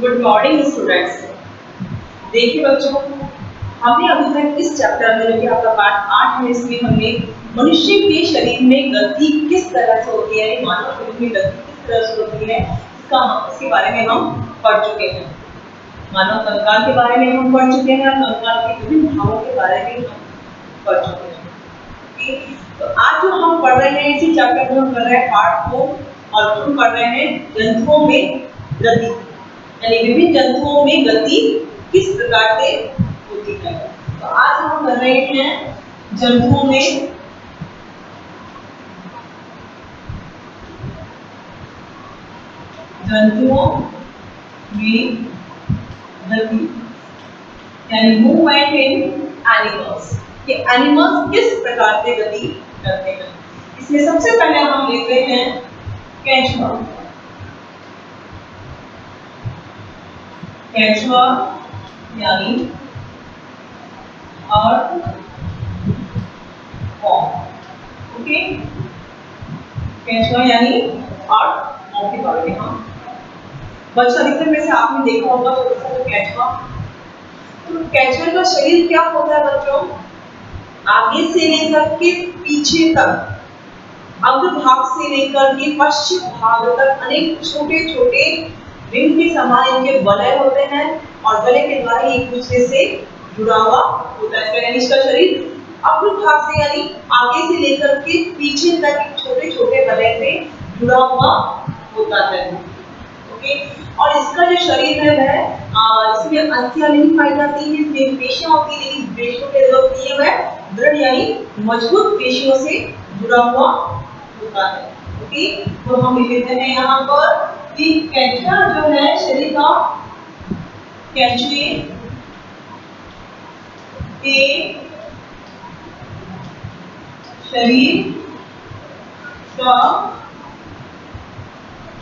Good morning students. देखिए बच्चों, हमने अभी तक इस चैप्टर में जो कि आपका पार्ट 8 है, इसमें हमने मनुष्य के शरीर में गति किस तरह से होती है, मानव शरीर में गति किस तरह से होती है, इसके बारे में हम पढ़ चुके हैं। मानव कंकाल के बारे में हम पढ़ चुके हैं और कंकाल के विभिन्न भागों के बारे में हम पढ़ चुके हैं। तो आज जो हम पढ़ रहे हैं, इसी चैप्टर में हम कर रहे हैं पार्ट 4 और हम पढ़ रहे हैं जंतुओं में गति, यानी विभिन्न जंतुओं में गति किस प्रकार से होती है। तो आज हम कर रहे हैं जंतुओं में गति, यानी मूवमेंट इन एनिमल्स, कि एनिमल्स किस प्रकार से गति करते हैं। इसमें सबसे पहले हम लेते हैं केंचुआ। केंचुआ यानी ओके, केंचुआ यानी अर्थवर्म के बारे में हम बच्चा अधिकतर में से आपने देखा होगा छोटा सा केंचुआ। तो केंचुआ का शरीर क्या होता है बच्चों, आगे से लेकर के पीछे तक, अग्र भाग से लेकर के पश्चिम भाग तक अनेक छोटे छोटे रिंग के समान इनके वलय होते हैं और वलय के द्वारा एक दूसरे से जुड़ा हुआ होता है। यानी इसका शरीर अग्र भाग से यानी आगे से लेकर के पीछे तक छोटे छोटे वलय से जुड़ा हुआ होता है। ओके, और इसका जो शरीर है वह इसमें अस्थियां नहीं पाई जाती है, इसमें पेशियां होती है, लेकिन पेशियों के जो होती है वह दृढ़ यानी मजबूत पेशियों से जुड़ा हुआ होता है। ओके, तो हम लिखते हैं यहाँ पर कि केंचुआ जो है शरीर का, केंचुए के शरीर का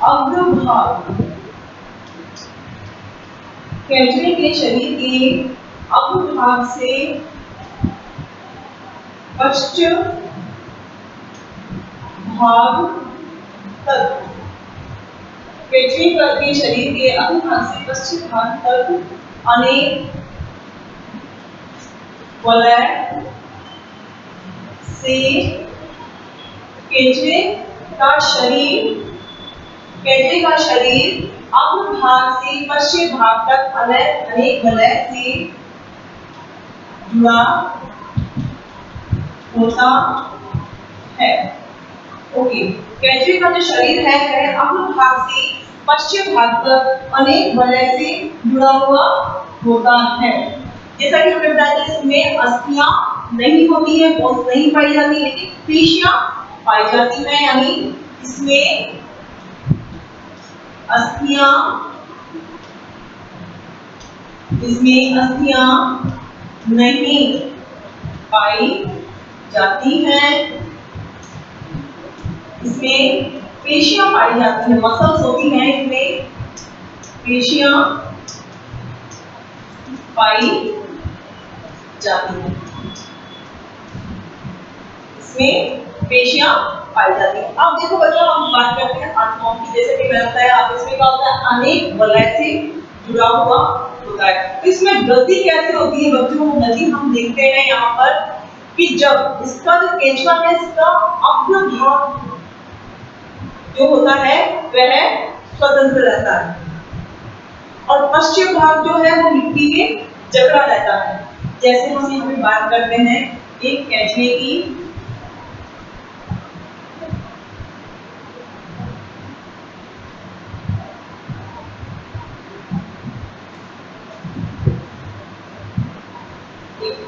अग्रभाग, केंचुए के शरीर के अग्रभाग से पश्चिम भाग तक, केंचुए के शरीर के अग्रभाग से पश्चिम भाग तक अनेक वलय से केंचुए का शरीर अग्रभाग से पश्चिम भाग तक अनेक वलय से जुड़ा होता है। ओके, केंचुए का जो शरीर है वह अग्रभाग से पश्चिम भाग तक अनेक वलय से जुड़ा हुआ होता है। जैसा कि हमने बताया, इसमें अस्थियां नहीं होती है, बोन्स नहीं पाई जाती, लेकिन पेशियां पाई जाती है, यानी इसमें अस्थियां नहीं पाई जाती हैं, इसमें पेशियां पाई जाती हैं, मसल्स होती हैं, इसमें पेशियां पाई जाती हैं, इसमें पेशियां पाई जाती हैं। अब देखो बच्चों, हम बात करते हैं अर्थवर्म की। जैसे कि मैंने बताया, आप इसमें क्या होता है, अनेक वलय से जुड़ा हुआ होता है। तो इसमें गति कैसे होती है बच्चों, गति हम देखते हैं यहाँ पर कि जब इसका जो केंचुआ है, इसका अग्र भाग जो होता है वह स्वतंत्र रहता है और पश्चिम भाग जो है वो मिट्टी में जकड़ा रहता है। जैसे हम यहाँ पे बात करते हैं एक केंचुए की,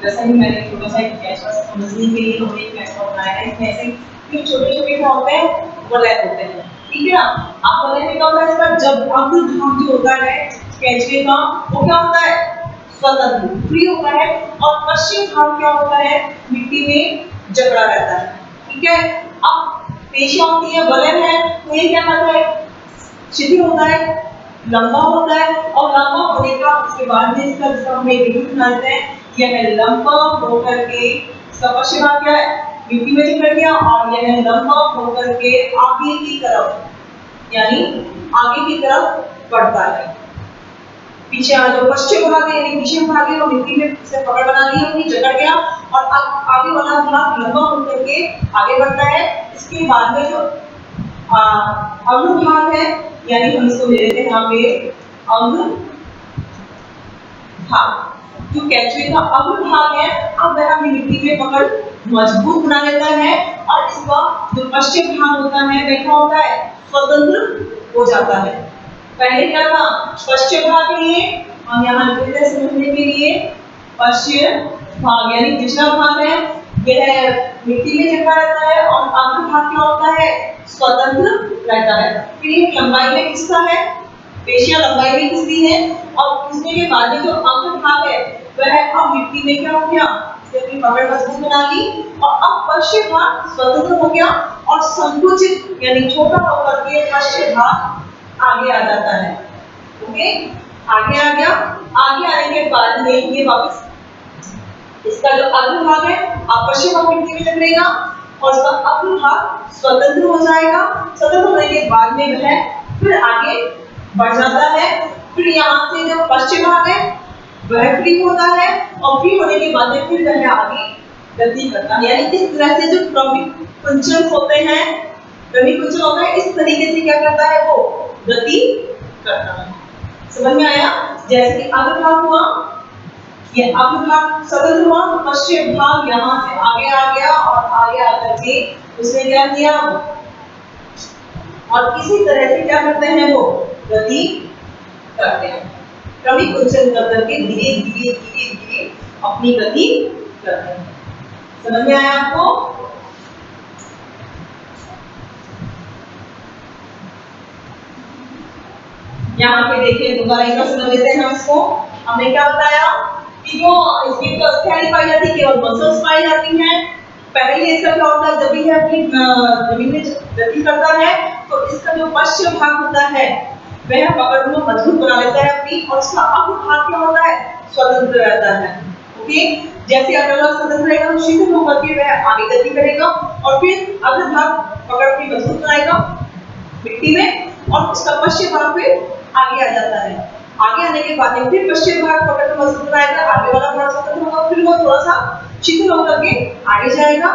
जैसा कि मैंने छोटा सा केंचुआ समझने के लिए हमने एक केंचुआ बनाया है। इसमें ऐसे छोटे छोटे क्या होते हैं, वलय होते हैं, ठीक है ना। अब वलय में क्या होता है, इसका जब अग्र भाग जो होता है केंचुए का, वो क्या होता है, स्वतंत्र फ्री होता है, और पश्चिम भाग क्या होता है, मिट्टी में जकड़ा रहता है, ठीक है। अब पेशियां होती है, वलय है, तो ये क्या करता है, शिथिल होता है, लंबा होता है, और लंबा होने का उसके बाद में इसका हम एक रीडिंग बनाते हैं, यह लंबा होकर के इसका पश्चिम भाग क्या है, मिट्टी में जकड़ गया, और यह लंबा होकर के आगे की तरफ, यानी आगे की तरफ बढ़ता है। पीछे जो पश्चिम भाग है यानी पीछे भाग है वो मिट्टी में से पकड़ बना ली अपनी जकड़ गया और अब आगे वाला भाग लंबा होकर के आगे बढ़ता है। इसके बाद में जो अग्र भाग है यानी हम इसको ले लेते हैं यहाँ पे अग्र भाग। जो केंचुए का अग्र भाग है अब वह अपनी मिट्टी में पकड़ मजबूत बना लेता है और इसका जो पश्चिम भाग होता है वह क्या होता है स्वतंत्र हो जाता है। पहले क्या था पश्चिम भाग के लिए हम यहाँ लिखते हैं समझने के लिए पश्चिम भाग यानी पिछला भाग है यह मिट्टी में जकड़ा रहता है और अग्र भाग क्या होता है स्वतंत्र रहता है। फिर ये लंबाई में किसका है पेशियां लंबाई में खिंचती है और खिंचने के बाद में जो अग्र भाग है वह अब मिट्टी में क्या हो गया इसे अपनी पकड़ मजबूत बना ली और अब पश्चिम भाग स्वतंत्र हो गया और संकुचित यानी छोटा होकर के पश्चिम भाग आगे आ जाता है। ओके आगे आ गया आगे आने के बाद में ये वापस इसका जो अग्र भाग है पश्चिम भाग मिट्टी में जकड़ेगा और इसका अग्र भाग स्वतंत्र हो जाएगा। स्वतंत्र होने के बाद में वह फिर आगे बढ़ जाता है। फिर यहाँ से जो पश्चिम भाग है वह फ्री होता है और फ्री होने के बाद में फिर वह आगे गति करता है। यानी इस तरह से जो क्रमिक कुंचन होते हैं क्रमिक कुंचन होता है इस तरीके से क्या करता है वो गति करता है। समझ में आया जैसे कि अग्र भाग हुआ ये अग्र भाग स्वतंत्र हुआ तो पश्चिम भाग यहाँ से आगे आ गया और आगे आकर के उसने क्या किया और इसी तरह से क्या करते हैं वो गति करते हैं क्रमिक कुंचन कर करके धीरे धीरे धीरे धीरे अपनी गति करते हैं। समझ में आया आपको? यहाँ पे देखिए दोबारा एक बार समझ लेते हैं हम इसको। हमने क्या बताया कि जो इसमें तो अस्थि पाई जाती है केवल मसल्स पाई जाती हैं। पहले इसका क्या होता है जब भी यह अपनी जमीन में गति करता है तो इसका जो पश्चिम भाग होता है वह पकड़ को मजबूत बना लेता है अपनी और इसका अग्र भाग क्या होता है स्वतंत्र रहता है। ओके जैसे अग्र भाग स्वतंत्र रहेगा तो शिथिल होकर के वह आगे गति करेगा और फिर अग्र भाग पकड़ को मजबूत बनाएगा मिट्टी में और उसका पश्चिम भाग फिर आगे आ जाता है। आगे आने के बाद फिर पश्चिम भाग पकड़ को मजबूत बनाएगा आगे वाला भाग स्वतंत्र होगा फिर वो थोड़ा सा शिथिल होकर के आगे जाएगा।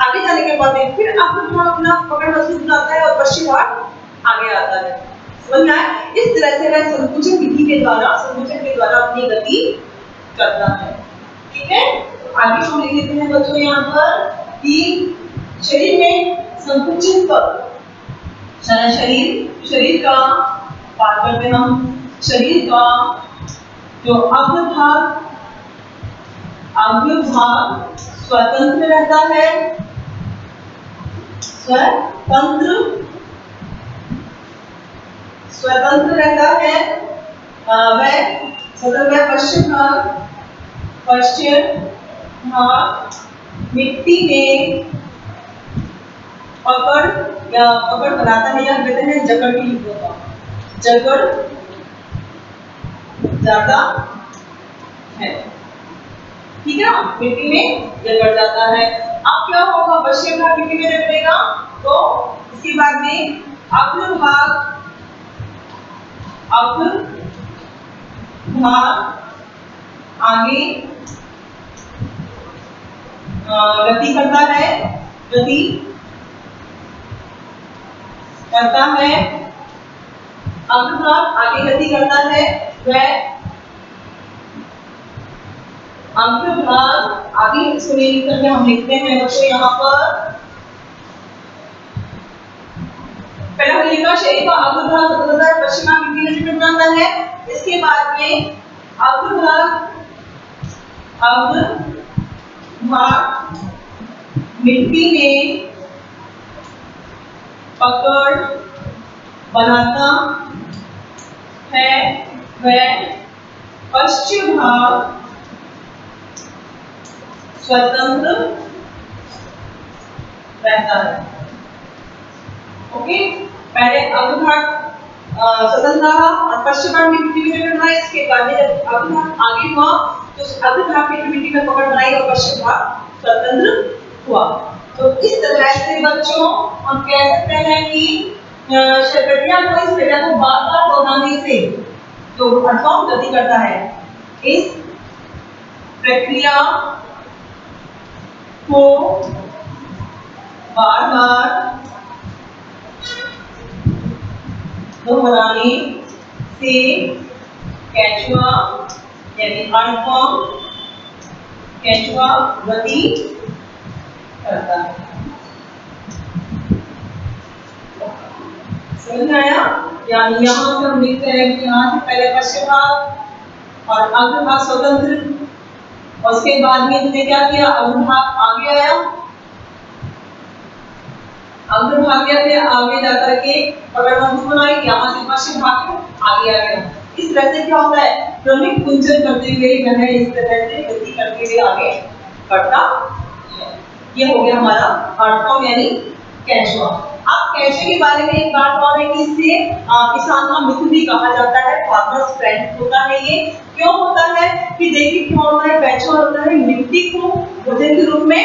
आगे जाने के बाद फिर अग्र भाग अपना पकड़ मजबूत बनाता है और पश्चिम भाग आगे आता है। समझ में आया? इस तरह से वह संकुचन विधि के द्वारा संकुचन के द्वारा अपनी गति करता है। ठीक है आगे हम लिख लेते हैं बच्चों यहाँ पर कि शरीर में संकुचन पर शरीर का बात करते हैं हम शरीर का जो अग्र भाग स्वतंत्र रहता है स्वतंत्र रहता है वह स्वतंत्र पश्चिम भाग मिट्टी में पकड़ बनाता है या कहते हैं जकड़ की होता जकड़ जाता है। ठीक है मिट्टी में जकड़ जाता है। अब क्या होगा पश्चिम भाग मिट्टी में जकड़ेगा तो इसके बाद में अग्र भाग आगे गति करता है अग्र भाग आगे गति करता है वह अग्र भाग आगे इसको लिख करके हम लिखते हैं बच्चों यहाँ पर पहले हमने लिखा शरीर का अग्र भाग स्वतंत्र है पश्चिम भाग मिट्टी में जकड़ जाता है। इसके बाद में अग्र भाग मिट्टी में पकड़ बनाता है वह पश्चिम भाग स्वतंत्र रहता है। ओके पहले अग्र भाग स्वतंत्र रहा और पश्चिम भाग मिट्टी में जकड़ बनाया। इसके बाद में जब अग्र भाग आगे हुआ तो अग्र भाग मिट्टी में पकड़ बनाई और पश्चिम भाग स्वतंत्र हुआ। तो इस तरह से बच्चों हम कह सकते हैं कि प्रक्रिया को इस प्रक्रिया को बार-बार दोहराने से जो अर्थॉर्म गति करता है, इस प्रक्रिया को बार बार दोहराने से केंचुआ यानी अर्थॉर्म केंचुआ गति करता है। समझ में आया? यानी यहाँ से हम लिखते हैं कि यहाँ से पहले पश्चिम भाग और अग्रभाग स्वतंत्र, और उसके बाद में इसने क्या किया, अग्रभाग आगे आया, अग्रभाग से आगे जाकर के पकड़बंध बनाई, यहाँ से पश्चिम भाग आगे आ गया। इस तरह से क्या होता है, क्रमिक कुंचन करते हुए वह इस तरह से गति करते हुए आगे बढ़ता है। ये हो गया हमारा अर्थॉर्म यानी केंचुआ। अब केंचुए के बारे में एक बात और है कि इससे किसान का मित्र भी कहा जाता है, फार्मर्स फ्रेंड होता है। ये क्यों होता है कि देखिए क्या होता है, केंचुआ होता है मिट्टी को भोजन के रूप में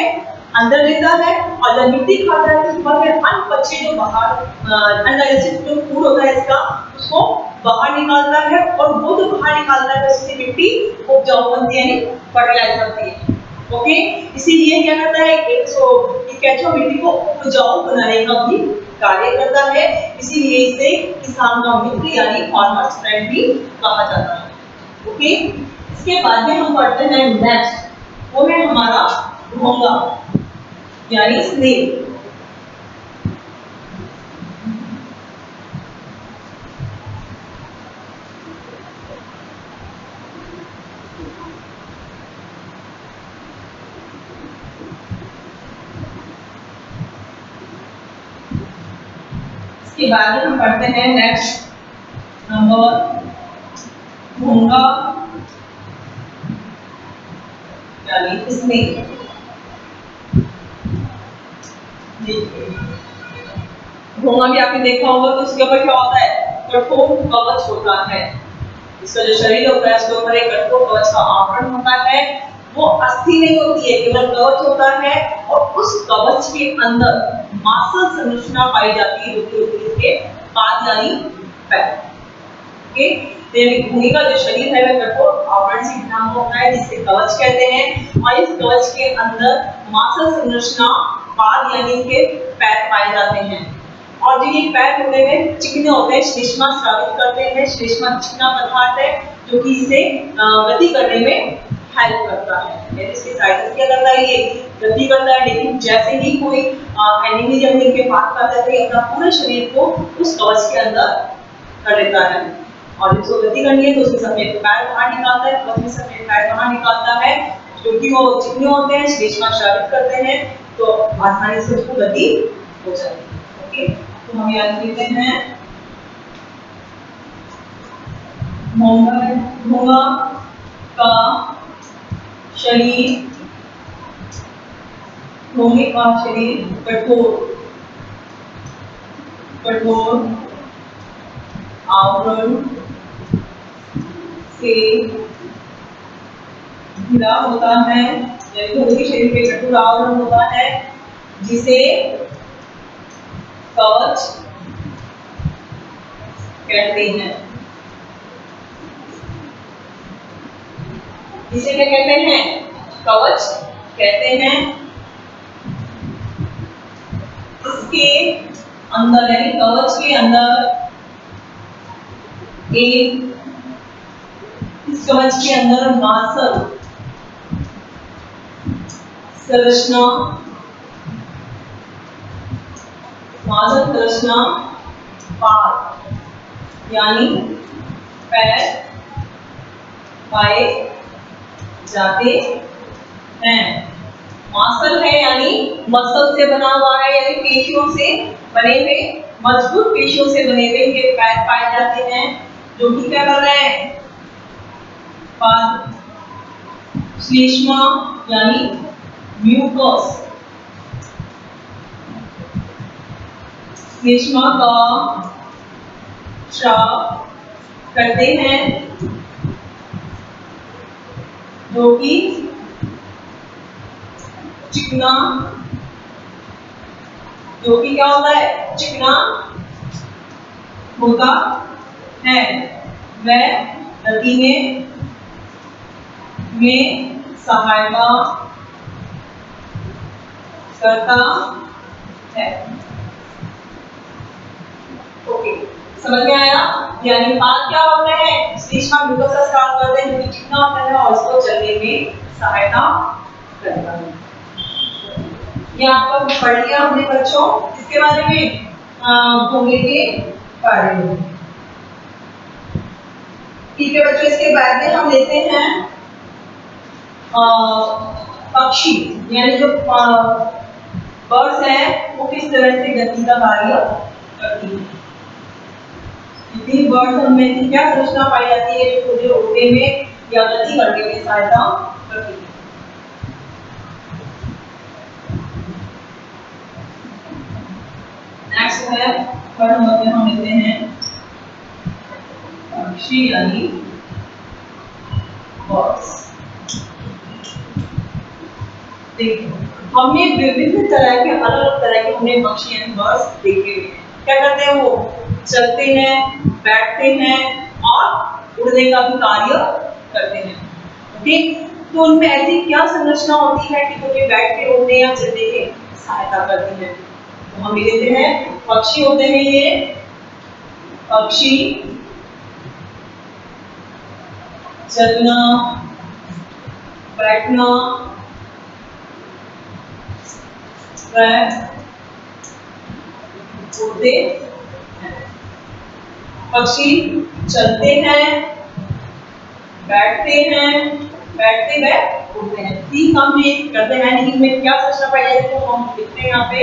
अंदर लेता है, और जब मिट्टी खाता है तो उसमें अन्न पक्षी जो बाहर अनडाइजेस्टेड जो फूड होता है इसका, उसको बाहर निकालता है, और वो जो बाहर निकालता है उससे मिट्टी उपजाऊ बनती है, यानी फर्टिलाइज बनती है। ओके, इसीलिए क्या करता है, केंचुआ मिट्टी को उपजाऊ बनाने का भी कार्य करता है, इसीलिए इसे किसान का मित्र यानी फार्मर्स फ्रेंड भी कहा जाता है। ओके, इसके बाद में हम पढ़ते हैं नेक्स्ट, वो है हमारा घोंगा यानी स्नेल। इसके बाद में हम पढ़ते हैं नेक्स्ट नंबर घोंगा यानी स्नेल। घोंगा भी आपने देखा होगा, तो उसके ऊपर क्या होता है, कठोर कवच होता है। इसका जो शरीर होता है उसके ऊपर एक कठोर कवच का आवरण होता है। वो अस्थि नहीं होती है, केवल कवच होता है, और उस कवच के अंदर मांसल संरचना पाई जाती है, जो कि होती है इसके पाद यानी पैर। ओके, तो घोंगे का जो शरीर है वह कठोर आवरण से बना होता है, जिसे कवच कहते हैं, और इस कवच के अंदर मांसल संरचना पाद यानी के पैर पाए जाते हैं। और जो ये पैर होते हैं चिकने होते हैं, श्लेष्मा स्रावित करते हैं। श्लेष्मा चिकना पदार्थ है जो कि इसे गति करने में हेल्प करता है, यानी इसके साइड क्या करता है, ये गति करता है। लेकिन जैसे ही कोई एनिमी जब इनके पास आता है तो अपना पूरे शरीर को उस कवच के अंदर कर लेता है, और इसको गति करनी है तो उसके सफेद पैर बाहर निकालता है, कवच में सफेद पैर बाहर निकालता है, क्योंकि वो चिकने होते हैं, श्लेष्मा स्रावित करते हैं, तो आसानी से उसको गति हो जाती है। ओके, तो हम याद करते हैं घोंगा का शरीर, घोंगे का शरीर कठोर आवरण से घिरा होता है, घोंगे के शरीर पे कठोर आवरण होता है जिसे कवच कहते हैं। इसे क्या कहते हैं, कवच कहते हैं। इसके अंदर यानी कवच के अंदर इस कवच के अंदर मांसल संरचना पाद यानी पैर पाए जाते हैं। मांसल है यानी मसल से बना हुआ है, यानी पेशियों से बने हुए, मजबूत पेशियों से बने हुए ये पैर पाए जाते हैं, जो कि क्या कर रहे हैं, पाद। श्लेष्मा यानी म्यूकस, श्लेष्मा का स्राव करते हैं, जो कि चिकना, जो कि क्या होता है, चिकना होता है। वह गति में सहायता करता है। ओके, समझ में आया? यानी पाद क्या होता है? श्लेष्मा ग्लूकोज का स्राव करते हैं जो कि चिकना होता है और उसको चलने में सहायता करता है। ये आपको पढ़ लिया हमने बच्चों, इसके बारे में भूमि के बारे में। ठीक है बच्चों, इसके बाद में हम लेते हैं पक्षी, यानी जो बर्ड्स हैं वो किस तरह से गति का कार्य करती है। बर्ड्स में से क्या संरचना पाई जाती है जो मुझे उड़ने में या गति करने में सहायता करती है। नेक्स्ट है थर्ड नंबर पे हम लेते हैं पक्षी यानी बर्ड्स। देखो हमने विभिन्न तरह के अलग अलग तरह के हमने पक्षी यानी बर्ड्स देखे हुए हैं। क्या करते हैं वो? चलते हैं, बैठते हैं और उड़ने का भी कार्य करते हैं। ओके, तो उनमें ऐसी क्या संरचना होती है कि उन्हें बैठ के उड़ने या चलने की सहायता करती है? तो हम लेते हैं पक्षी होते हैं ये पक्षी चलना, बैठना, उड़ते हैं। पक्षी चलते हैं, बैठते हैं, बैठते हुए उड़ते हैं। तीन काम ये करते हैं, लेकिन में क्या संरचना पाई जाती है? तो हम लिखते हैं यहाँ पे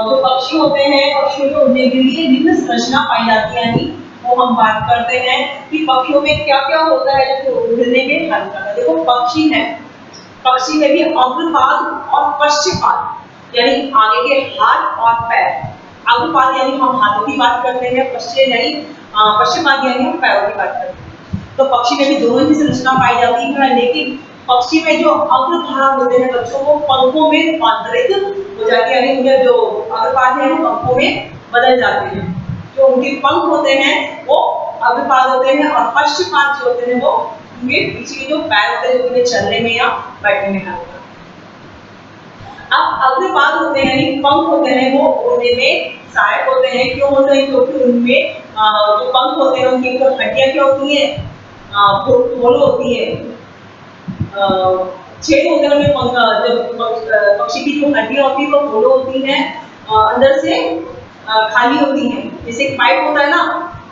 जो पक्षी होते हैं पक्षियों को उड़ने के लिए विभिन्न संरचना पाई जाती है। यानी वो हम बात करते हैं कि पक्षियों में क्या क्या होता है जो उड़ने में हेल्प करता है। देखो पक्षी है, पक्षी में भी अग्रपाद और पश्चपाद यानी आगे के हाथ और पैर। अग्रपाद यानी हम हाथों की बात करते हैं, पश्चपाद यानी हम पैरों की बात करते हैं। तो पक्षी में भी दोनों ही संरचना पाई जाती है, लेकिन पक्षी में जो अग्रभाग होते हैं बच्चों को पंखों में रूपांतरित हो जाती है, यानी उनके जो अग्रपाद है वो पंखों में बदल जाते हैं। जो उनके पंख होते हैं वो अग्रपाद होते हैं और पश्चपाद जो होते हैं वो उनके पीछे के जो पैर होते हैं जो उन्हें चलने में या बैठने में हेल्प करते हैं। अब अग्रपाद होते हैं यानी पंख होते हैं वो उड़ने में सहायक होते हैं। क्यों होते हैं? क्योंकि उनमें जो पंख होते हैं उनकी जो हड्डियां क्या होती है? होलो होती है, छेद होते हैं उनमें। पंख जब पक्षी की जो हड्डियां होती है वो होलो होती है, अंदर से खाली होती है। जैसे एक पाइप होता है ना,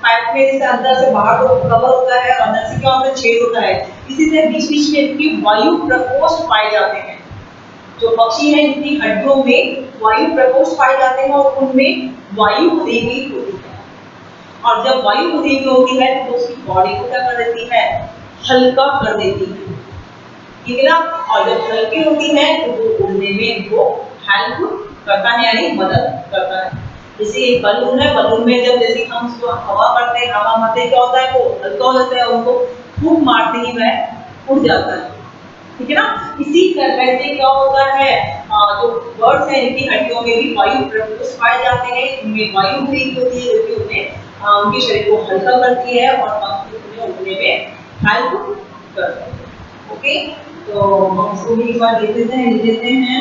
पाइप में जैसे अंदर से बाहर तो कवर होता है और अंदर से क्या होता है? छेद होता है। इसी तरह बीच बीच में इनकी वायु प्रकोष्ठ पाए जाते हैं। जो पक्षी है इनकी हड्डियों में वायु प्रकोष्ठ पाए जाते हैं और उनमें वायु देवी होती है। और जब वायु देवी होती है तो उसकी बॉडी को क्या कर देती है? हल्का कर देती है, ठीक है ना। और जब हल्की होती है तो वो उड़ने में इनको हेल्प करता है यानी मदद करता है। जैसे एक बलून है, बलून में जब जैसे हम उसको हवा करते हैं, हवा मारते क्या होता है? वो हल्का हो जाता है, उनको फूंक मारते ही वह उड़ जाता है, ठीक है ना। इसी तरह से क्या होता है? जो बर्ड्स हैं इनकी हड्डियों में भी वायु प्रकोष्ठ पाए जाते हैं, इनमें वायु देवी होती है जो कि उन्हें उनके शरीर को हल्का करती है और उन्हें उड़ने में हेल्प करती है। ओके, तो हम इसको भी एक बार देख लेते हैं।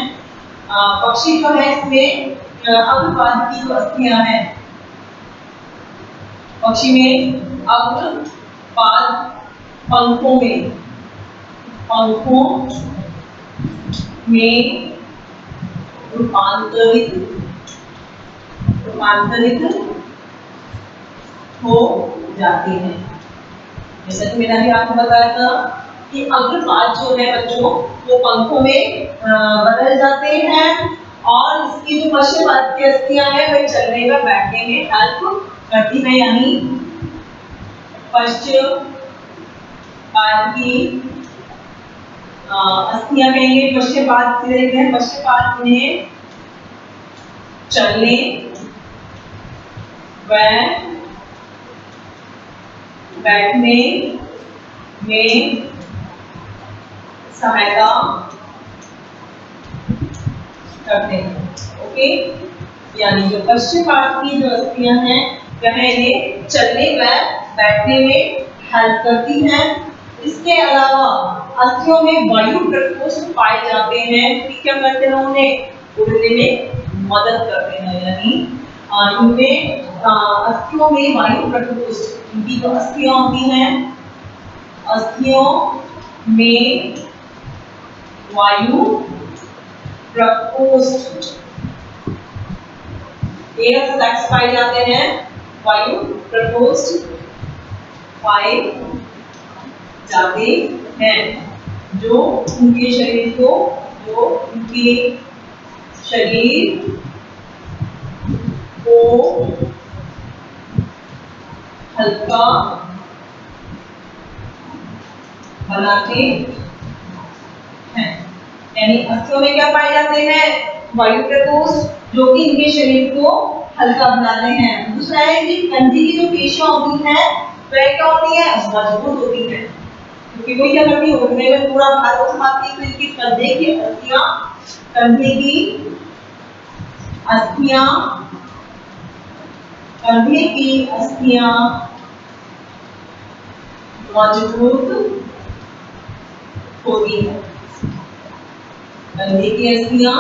पक्षी जो है इसमें अग्रपाद की जो अस्थियां हैं, पक्षी में अग्रपाद पंखों में रूपांतरित हो जाते हैं। जैसा कि मैंने अभी आपको बताया था कि अग्रपाद जो है बच्चों वो पंखों में बदल जाते हैं और इसकी जो पश्चपाद की अस्थियां हैं वे चलने में बैठने में हेल्प करती है। यानी पश्चपाद की अस्थियां कहेंगे, पश्चपाद से देखते हैं, पश्चपाद उन्हें चलने व बैठने में सहायता करते हैं। ओके, यानी जो पश्चपाद की जो अस्थियां हैं वह इन्हें चलने व बैठने में हेल्प करती हैं। इसके अलावा अस्थियों में वायु प्रकोष्ठ पाए जाते हैं, तो क्या करते हैं, उन्हें उड़ने में मदद करते हैं। यानी इनमें अस्थियों में वायु प्रकोष्ठ, इनकी जो अस्थियां होती हैं, अस्थियों में वायु प्रकोष्ठ, एयर सैक्स पाए जाते हैं, वायु प्रकोष्ठ पाए जाते हैं, जो उनके शरीर को हल्का बनाते हैं। यानी अस्थियों में क्या पाए जाते हैं, वायु प्रकोष्ठ, जो कि इनके शरीर को हल्का बनाते हैं। दूसरा है कि कंधे की जो पेशियां होती हैं वह क्या होती है, मजबूत होती है, क्योंकि वो क्या करती है, उड़ने में पूरा भार उठाती है। तो इनकी कंधे की अस्थियां मजबूत होती है, कंधे की अस्थियां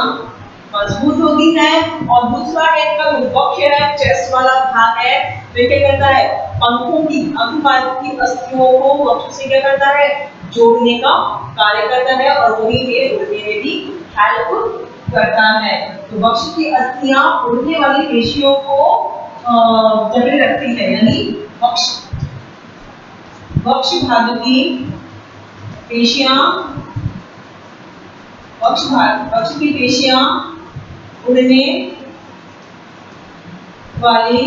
मजबूत होती है। और दूसरा है इनका जो वक्ष है, चेस्ट वाला भाग है, वे क्या करता है, पंखों की अभिभाग की अस्थियों को वक्ष से क्या करता है, जोड़ने का कार्य करता है, और वही ये उड़ने में भी हेल्प करता है। तो वक्ष की अस्थियां उड़ने वाली पेशियों को जकड़े रखती है। यानी वक्ष भाग की पेशियां, वक्ष की पेशियां उड़ने वाली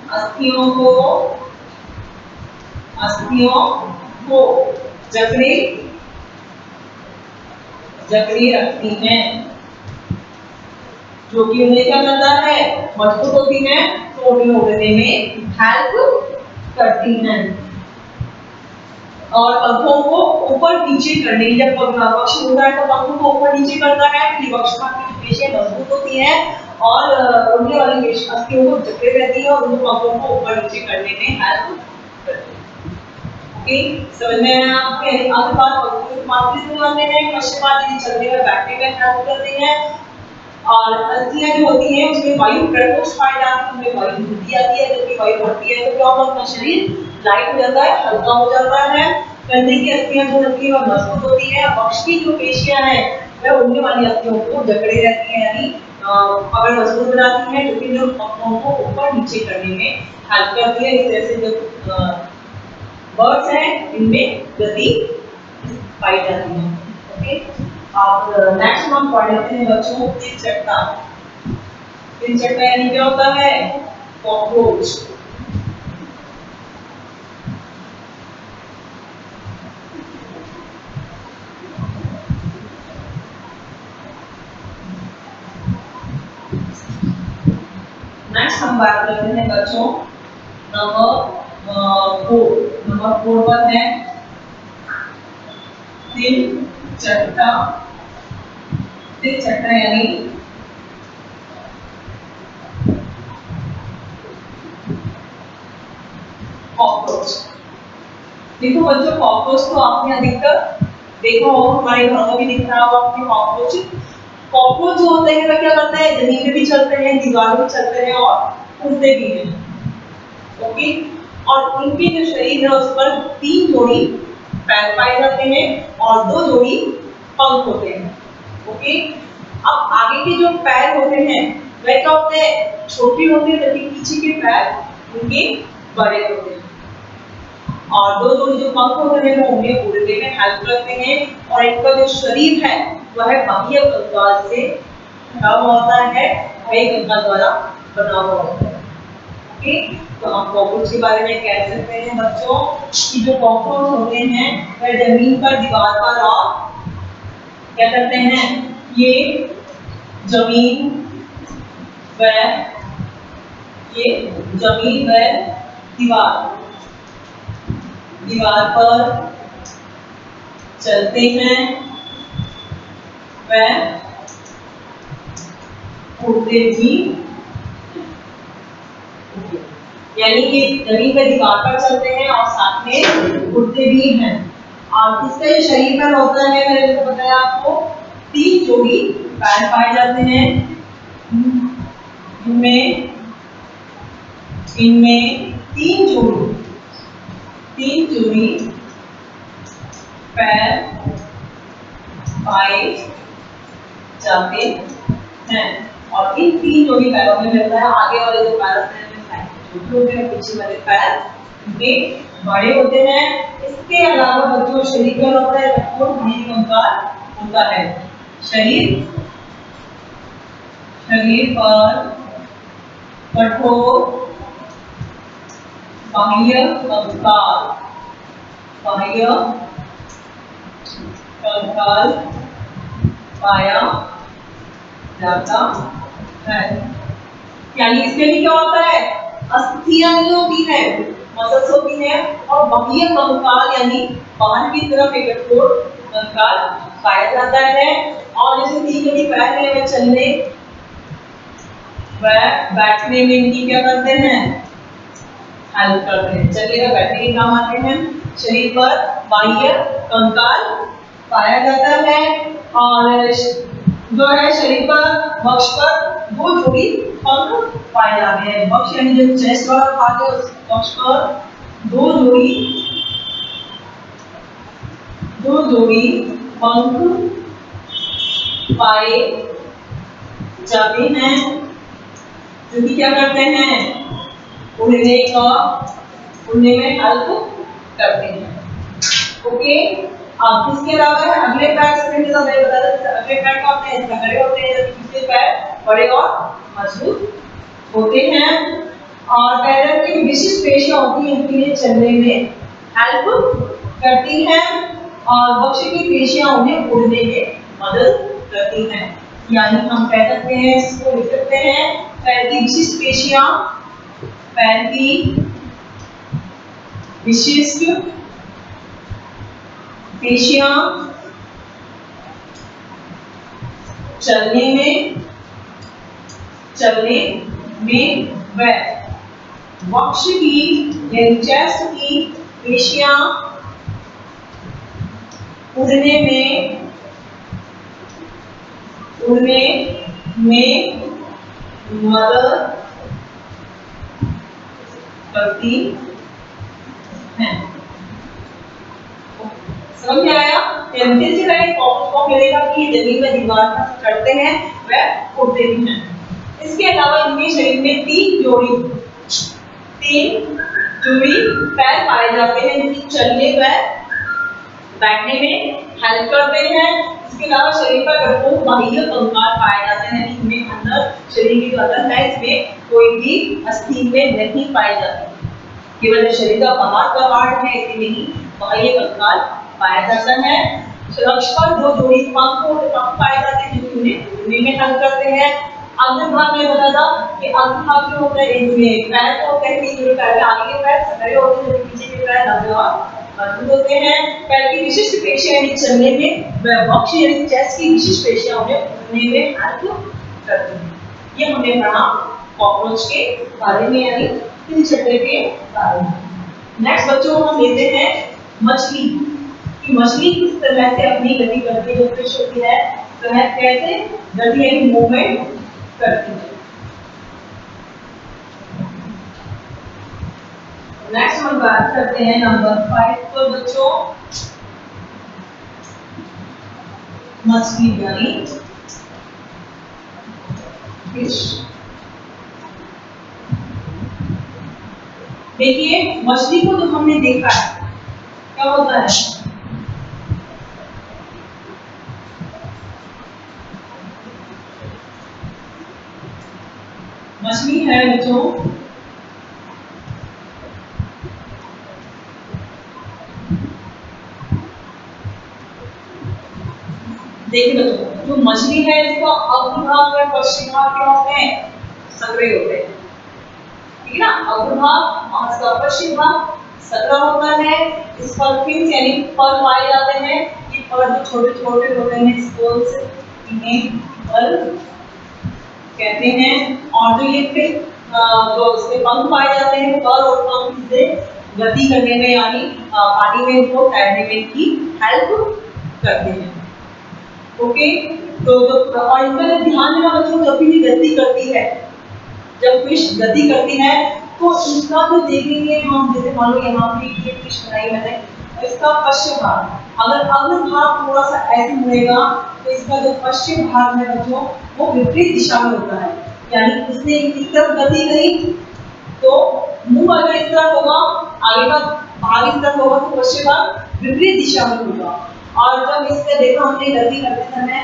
अस्थियों को जकड़े रखती हैं, जो कि उन्हें क्या करता है, मजबूत होती है, तो उन्हें उड़ने में हेल्प करती हैं। और पंखों को ऊपर नीचे करने की, जब वक्ष उड़ता है तो पंखों को ऊपर नीचे करता है, फिर वक्ष की पेशियां मजबूत होती हैं और उड़ने वाली अस्थियों को जकड़े रहती है और उन पंखों को ऊपर नीचे करने में हेल्प करती है। ओके, समझ में आया आपके? आगे बात मानते हैं, पश्चिमादि चलने में बैठने में हेल्प करती हैं। और अस्थियां जो होती हैं उसमें वायु प्रकोष्ठ पाए जाते हैं, उनमें वायु वृद्धि आती है, जबकि वायु बढ़ती है तो क्या होगा, उनका शरीर लाइट हो जाता है, हल्का हो जाता है। कंधे की अस्थियां जो होती है वह मजबूत होती है, वक्ष की जो पेशियां हैं वह उड़ने वाली अस्थियों को जकड़े रहती है, यानी पकड़ मजबूत बनाती है, जो कि जो पंखों को ऊपर नीचे करने में हेल्प करती है। इस तरह से जो बर्ड्स हैं इनमें गति पाई जाती है। ओके, आप नेक्स्ट हम पढ़ लेते हैं बच्चों, तिनचट्टा यानी क्या होता है, कॉकरोच। नेक्स्ट हम बात करते हैं बच्चों नंबर 4 पर है तिनचट्टा। तिनचट्टा यानी कॉकरोच। देखो बच्चों, कॉकरोच तो आपने अधिकतर देखा होगा, हमारे घरों में भी दिख रहा होगा आपके कॉकरोच। कॉकरोच जो होते हैं वह क्या करते हैं, जमीन में भी चलते हैं, दीवारों में चलते हैं और उड़ते भी हैं। ओके, और इनके जो शरीर है उस पर 3 जोड़ी पैर पाए जाते हैं और 2 जोड़ी पंख होते हैं। ओके, अब आगे के जो पैर होते हैं वह क्या होते हैं, छोटे होते हैं, जबकि पीछे के पैर उनके बड़े होते हैं। और 2 जोड़ी जो पंख होते हैं वो उन्हें उड़ने में हेल्प करते हैं। और इनका जो शरीर है वह बाह्य कंकाल से बना हुआ होता है, बाह्य कंकाल द्वारा बना हुआ होता है। ओके, तो हम कॉकरोच के बारे में कह सकते हैं बच्चों कि जो कॉकरोच होते हैं वह जमीन पर, दीवार पर और क्या करते हैं, ये जमीन व दीवार पर चलते हैं, वह उड़ते भी। यानी कि जमीन पे दीवार पर चलते हैं और साथ साथ में उड़ते भी हैं। और इसका जो शरीर पर होता है, मैंने जैसे बताया आपको, 3 जोड़ी पैर पाए जाते हैं। इनमें 3 जोड़ी पैर पाए जाते हैं। और इन 3 जोड़ी पैरों में मिलता है, आगे वाले जो पैर होते हैं छोटे होते हैं, पीछे वाले पैर इनके बड़े होते हैं। इसके अलावा बच्चों शरीर पर होता है कठोर बाह्य कंकाल होता है। शरीर पर कठोर बाह्य कंकाल पाया जाता है। यानी इसमें भी क्या होता है, अस्थियां नहीं होती है, मसल्स होती है, और बाह्य कंकाल यानी बाहर की तरफ एक कठोर कंकाल पाया जाता है। और जैसे 3 जोड़ी पैर है, वे चलने व बैठने में इनकी क्या करते हैं, हेल्प करते हैं। चलने व बैठने के काम आते हैं। शरीर पर बाह्य कंकाल पाया जाता है। और जो है शरीर पर, वक्ष पर 2 जोड़ी पंख पाए जाते हैं। वक्ष यानी जो चेस्ट वाला भाग है, उस वक्ष पर 2 जोड़ी पंख पाए जाते हैं, जो कि क्या करते हैं, उड़ने में हेल्प करते हैं। ओके, अब इसके अलावा अगले पैर से मैंने बता दिया, अगले पैर क्या होते हैं, संकरे होते हैं, जबकि पिछले पैर बड़े और मजबूत होते हैं। और पैरों की विशिष्ट पेशियां होती हैं, इनके लिए चलने में हेल्प करती हैं। और वक्ष की पेशियां उन्हें उड़ने में मदद करती हैं। यानी हम कह सकते हैं, इसको लिख सकते हैं, पैर की विशिष्ट पेशियां चलने में व वक्ष की यानी चेस्ट की पेशियां उड़ने में मदद करती हैं। समझ में आया? जैसे एक फॉर्म मिलेगा कि जमीन में दीवार पर चढ़ते हैं वह उड़ते भी हैं। इसके अलावा इनके शरीर में 3 जोड़ी पैर पाए जाते हैं, जो कि चलने व बैठने में हेल्प करते हैं। इसके अलावा शरीर पर कठोर बाह्य कंकाल पाए जाते हैं, इनमें अंदर शरीर के जो अंदर है, इसमें कोई भी अस्थि में नहीं पाई जाती, केवल शरीर का बाहर का पार्ट है, इसी में ही बाह्य कंकाल पाया जाता है। लक्ष पर 2 जोड़ी पंख पाए जाते हैं, जो उन्हें उड़ने में हेल्प करते हैं। अग्रभाग में बताया था कि अग्रभाग जो होता है, इनमें पैर तो होते हैं, 3 जोड़ी पैर, आगे के पैर संकरे होते हैं, जबकि पीछे के पैर लंबे और मजबूत होते हैं। पैर की विशिष्ट पेशियां यानी चलने में व वक्ष यानी चेस्ट की विशिष्ट पेशियां उन्हें उड़ने में हेल्प करती हैं। ये हमने पढ़ा कॉकरोच के बारे में, यानी तिलचट्टे के बारे में। नेक्स्ट बच्चों हम लेते हैं मछली। कि मछली किस तरह से अपनी गति करती है, जो फिश होती है, तो है कैसे गति यानी मूवमेंट करती है। नेक्स्ट हम बात करते हैं नंबर 5 पर बच्चों, मछली यानी फिश। देखिए मछली को जो हमने देखा है, क्या होता है, मछली है बच्चों देखिए बच्चों, जो मछली है इसका अग्रभाग और पश्चिम भाग क्या होते हैं, संकरे होते हैं, ठीक है ना। अग्रभाग और इसका पश्चिम भाग संकरा होता है। इस पर फिन्स यानी पर पाए जाते हैं। ये पर जो छोटे छोटे होते हैं स्पोल्स, इन्हें पर कहते हैं। और जो ये फिर जो इसके पंख पाए जाते हैं, पर और पंख से गति करने में यानी पानी में उनको तैरने में इनकी हेल्प करते हैं। ओके, तो और इनका ध्यान देना बच्चों, जब भी गति करती है, जब फिश गति करती है तो इसका जो देखेंगे हम, जैसे मान लो यहाँ पे ये फिश बनाई मैंने, इसका पश्चिम भाग अगर अग्र भाग थोड़ा सा ऐसे मुड़ेगा तो इसका जो पश्चिम भाग है बच्चों वो विपरीत दिशा में होता है। यानी इसने इस तरफ गति करी तो मुंह अगर इस तरफ होगा, आगे का भाग इस तरफ होगा तो पश्चिम भाग विपरीत दिशा में होगा। और जब इसमें देखा हमने गति करते समय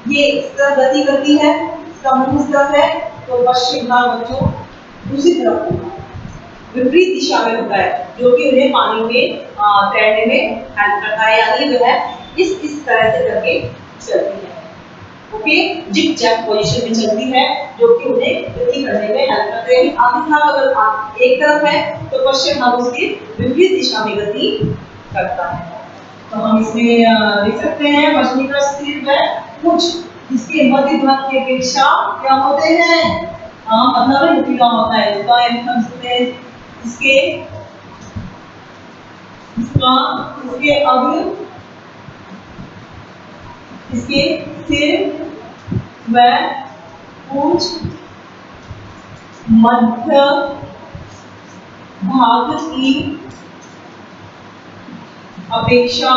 ये इस तरफ गति करती है, इसका मुंह इस तरफ है तो पश्चिम भाग बच्चों दूसरी तरफ होगा, विपरीत दिशा में होता है, जो कि उन्हें पानी में तैरने में हेल्प करता है। यानी जो है इस तरह से करके चलती है। ओके, जिग जैग पोजीशन में चलती है, जो कि उन्हें गति करने में हेल्प करते हैं। आगे भाग अगर एक तरफ है तो पश्चिम भाग उसकी विपरीत दिशा में गति करता है। तो हम इसमें देख सकते हैं मछली का सिर व पूंछ इसके मध्य भाग की अपेक्षा क्या होते हैं, मतलब नुकीला होता है। इसका इसके अग्र, इसके सिर व पूंछ मध्य भाग की अपेक्षा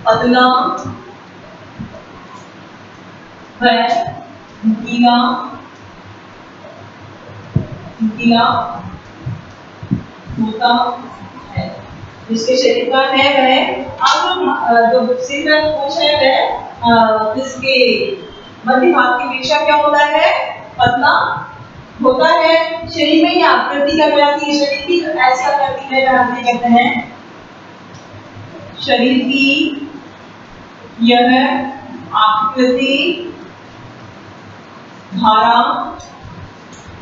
पतला व नुकीला होता है। जिसके शरीर का है वह जो सिर व पूंछ है वह जिसके मध्य भाग की अपेक्षा क्या होता है, पतला होता है। शरीर में ही आकृति क्या कहलाती है, शरीर की ऐसी आकृति है हम कहते हैं शरीर की यह आकृति धारा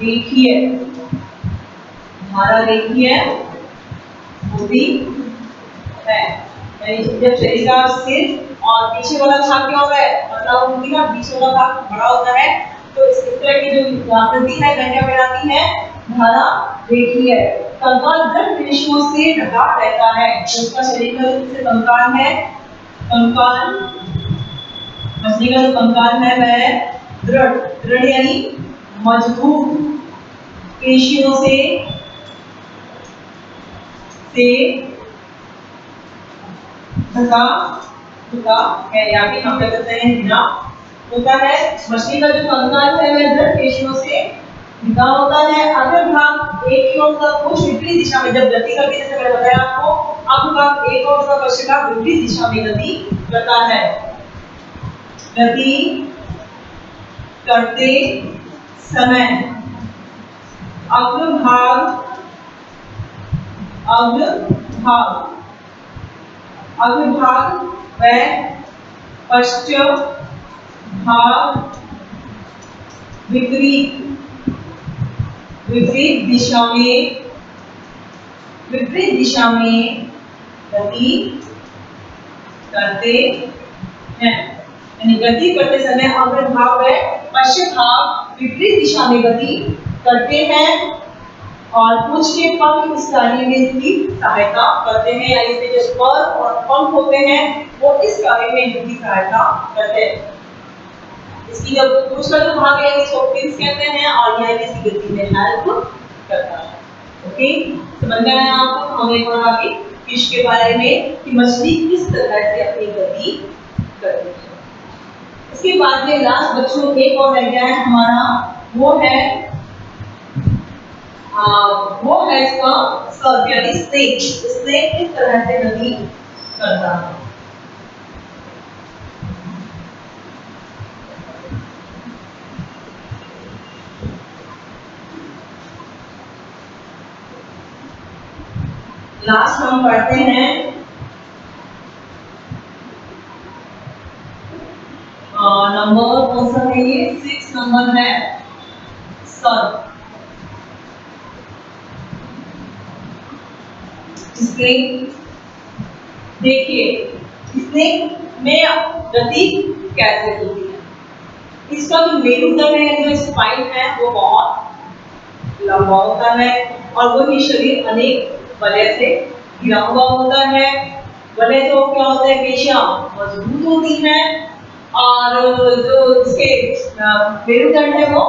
रेखीय होती है। जब शरीर का सिर और पीछे वाला भाग क्या होता है, मतलब उनकी ना पीछे वाला भाग बड़ा होता है, तो इस तरह की जो आकृति है वह क्या कहलाती है, धारा रेखीय है। कंकाल दृढ़ पेशियों से ढका रहता है। तो उसका शरीर का जो कंकाल है, कंकाल मछली का जो कंकाल है वह दृढ़ यानी मजबूत पेशियों से ढका है, या फिर हम क्या कहते हैं ढका होता है। मछली का जो कंकाल है वह दृढ़ पेशियों से ढका होता है। अगर भाग एक की ओर का कुछ विपरीत दिशा में जब गति करके, जैसे मैंने बताया आपको, अब भाग एक और का पश्चिम भाग विपरीत दिशा में गति करता है। गति करते समय अग्र भाग व पश्चिम भाग विपरीत दिशा में गति करते हैं। यानी गति करते समय अग्र भाग व पश्चिम भाग विपरीत दिशा में गति करते हैं और पूंछ के पंख इस कार्य में इसकी सहायता करते हैं। यानी इसके जो स्पर और पंख होते हैं वो इस कार्य में इनकी सहायता करते हैं। इसकी जब पूंछ का जो भाग है इसको फिन्स कहते हैं और यह इसकी गति में हेल्प करता है। ओके, समझ में आया आपको? हमने पढ़ा कि फिश के बारे में कि मछली किस तरह से अपनी गति करती है। इसके बाद में लास्ट बच्चों एक और रह गया है हमारा, वो है इसका सर्फ यानी स्नेक। स्नेक किस तरह से गति करता है। लास्ट हम पढ़ते हैं नंबर कौन सा है, ये 6 नंबर है सर्फ। स्नेक देखिए, स्नेक में गति कैसे होती है। इसका जो मेरुदंड है, जो स्पाइन है वो बहुत लंबा होता है और वही शरीर अनेक वलय से घिरा हुआ होता है। वलय तो क्या होता है, पेशियां मजबूत होती हैं और जो इसके मेरुदंड है वो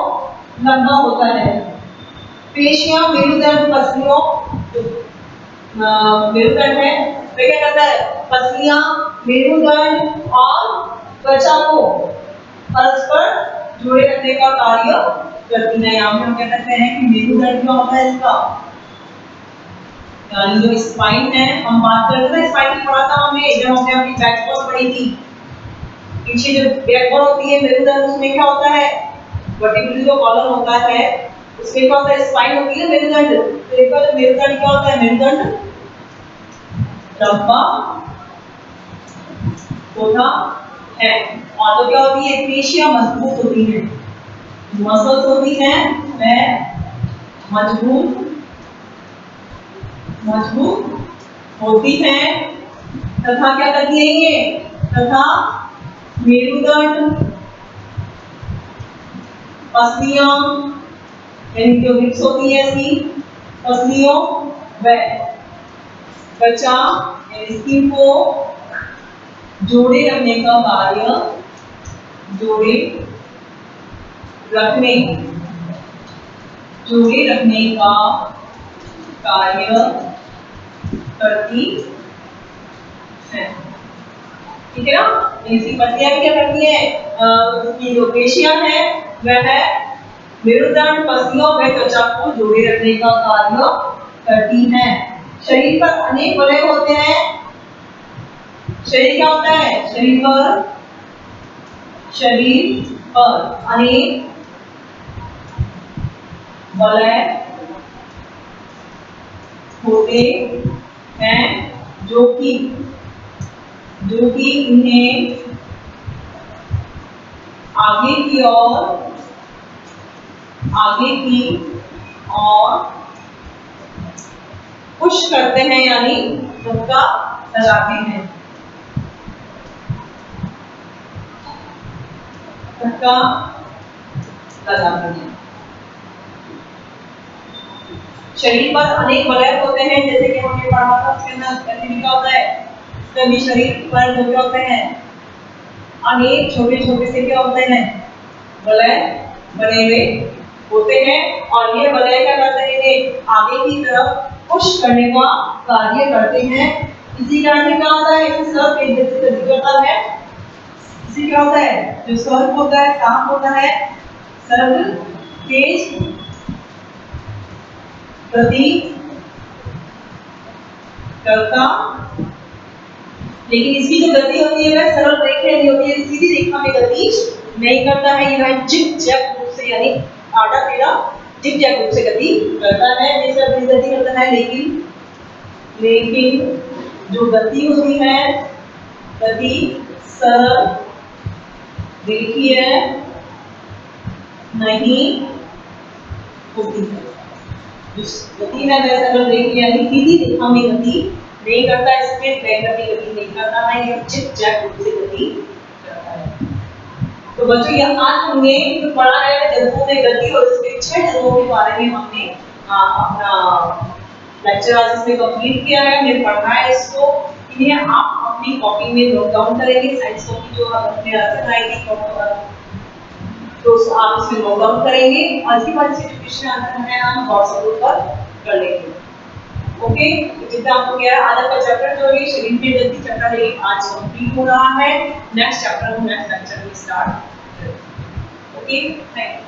लंबा होता है। पेशियां मेरुदंड पसलियों मेरुदंड है वे क्या करता है, पसलियां मेरुदंड और त्वचा को परस्पर जोड़े रखने का कार्य करती है। यहाँ पे हम क्या कहते हैं कि मेरुदंड क्या होता है इसका, यानी जो स्पाइन है, हम बात करते थे स्पाइन की पढ़ा था हमने जब हमने अपनी बैकबोन पढ़ी थी। पीछे जो बैकबोन होती है मेरुदंड, उसमें क्या होता है, वर्टिब्रल जो कॉलम होता है उसमें क्या होता है, स्पाइन होती है मेरुदंड। तो एक बार मेरुदंड क्या होता है, मेरुदंड लंबा होता है और तो क्या होती है, पेशियां मजबूत होती हैं, मसल्स होती हैं वह मजबूत होती हैं तथा क्या करती है ये, तथा मेरुदंड पसलियां यानी जो हिप्स होती है इसकी पसलियों व त्वचा यानी स्किन को जोड़े रखने का कार्य, जोड़े रखने का कार्य करती है। ठीक है ना, इसकी पसलियां भी क्या करती है, उसकी जो पेशियां है वह मेरुदंड पसलियों व त्वचा को जोड़े रखने का कार्य करती हैं। शरीर पर अनेक वलय होते हैं। शरीर क्या होता है, शरीर पर अनेक वलय होते हैं जो कि इन्हें आगे की ओर पुश करते हैं यानी धक्का लगाते हैं। शरीर पर अनेक वलय होते हैं, जैसे कि हमने पढ़ा था उसके अंदर क्या होता है, सभी शरीर पर जो क्या होते हैं, अनेक छोटे छोटे से क्या होते हैं, वलय बने हुए होते हैं और ये वलय क्या करते हैं, आगे की तरफ पुश करने का कार्य करते हैं। इसी कारण से क्या होता है, इसे सर्व तेज से गति करता है। इसी क्या होता है, जो सर्व होता है, सांप होता है, सर्व तेज गति करता, लेकिन इसकी जो गति होती है वह सरल रेखा नहीं होती है, सीधी रेखा में गति नहीं करता है, यह जिग जैग रूप से यानी आड़ा टेढ़ा जिग जैग रूप से गति करता है। जैसे गति करता है, लेकिन जो गति होती है, गति सरल रेखीय नहीं होती है। जिस गति में वह सरल रेखीय यानी सीधी रेखा में गति नहीं करता, स्ट्रेट लाइन में गति नहीं करता है, यह जिग जैग रूप से गति करता है। तो बच्चों ये आज हमने जो पढ़ा है जंतुओं में गति और उसके 6 ढंगों के बारे में हमने अपना लेक्चर आज इसमें कंप्लीट किया है। हमने पढ़ा है इसको, इन्हें आप अपनी कॉपी में नोट डाउन करेंगे। साइंस कॉपी जो हमने रखा है तो आप इसमें नोट डाउन करेंगे और इसके बाद से जो क्वेश्चन आंसर है हम व्हाट्सएप पर कर लेंगे। ओके, जितना आपको क्या है, आज का चैप्टर जो है शरीर में गति चैप्टर है आज कंप्लीट हो रहा है। नेक्स्ट चैप्टर हम नेक्स्ट लेक्चर में स्टार्ट करेंगे। Okay, thank you.